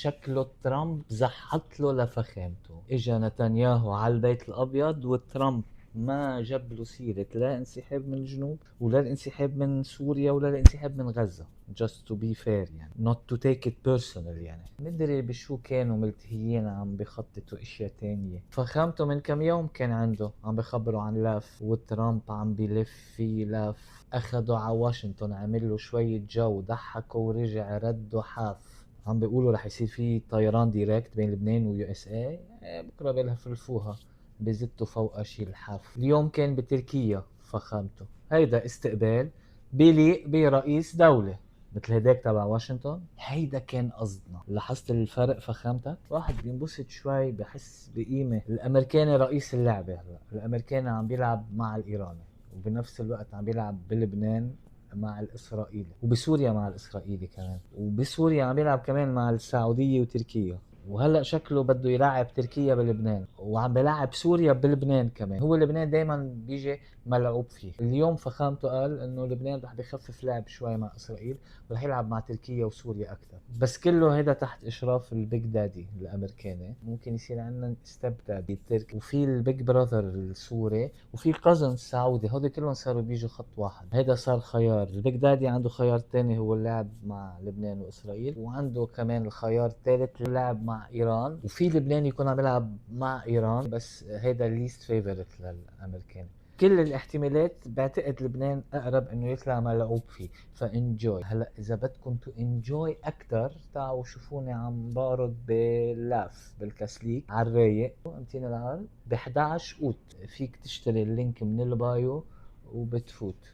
شكله ترامب زحط له لفخامته. اجا نتنياهو على البيت الابيض وترامب ما جاب له سيرة لا انسحاب من الجنوب ولا الانسحاب من سوريا ولا الانسحاب من غزة. just to be fair يعني not to take it personal يعني مدري بشو كانوا ملتهيين عم بخططوا اشياء تانية. فخامته من كم يوم كان عنده عم بخبروا عن لف وترامب عم بلف في لف اخدوا على واشنطن عمل له شوية جو ضحكوا ورجع رد وحاف. عم بيقولوا رح يصير في طيران دايركت بين لبنان ويو اس اي بكره بيلفلفوها بزتوا فوق شي الحاف. اليوم كان بتركيا فخامته. هيدا استقبال بيليق برئيس دولة مثل هداك تبع واشنطن. هيدا كان قصدنا. لاحظت الفرق فخامتك؟ واحد بينبسط شوي بحس بقيمة. الامريكاني رئيس اللعبة. هلا الامريكاني عم بيلعب مع الايراني وبنفس الوقت عم بيلعب بلبنان مع الاسرائيلي وبسوريا مع الاسرائيلي كمان وبسوريا عم يلعب كمان مع السعودية وتركيا. وهلا شكله بده يلعب تركيا بلبنان وعم بيلعب سوريا بلبنان كمان. هو لبنان دايما بيجي ملعوب فيه. اليوم فخامته قال انه لبنان رح بيخفف لعب شوي مع اسرائيل ورح يلعب مع تركيا وسوريا اكثر. بس كله هيدا تحت اشراف البيج دادي الامريكاني. ممكن يصير عندنا ستيب دادي التركي وفي البيج براذر السوري وفي كازن السعودي. هودي كلهم صاروا بيجوا خط واحد. هيدا صار خيار. البيج دادي عنده خيار تاني هو اللعب مع لبنان واسرائيل وعنده كمان الخيار الثالث اللعب مع ايران. وفي لبنان يكون عم يلعب مع ايران بس هيدا الليست فيفورت للامريكان. كل الاحتمالات بعتقد لبنان اقرب انه يطلع ملعوب فيه فانجوي. هلا اذا بدكم تو انجوي اكثر تعالوا شوفوني عم بعرض باللاف بالكسليك على الرايق امتين العرض ب 11 اوت. فيك تشتري اللينك من البايو وبتفوت.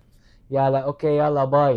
يلا اوكي يلا باي.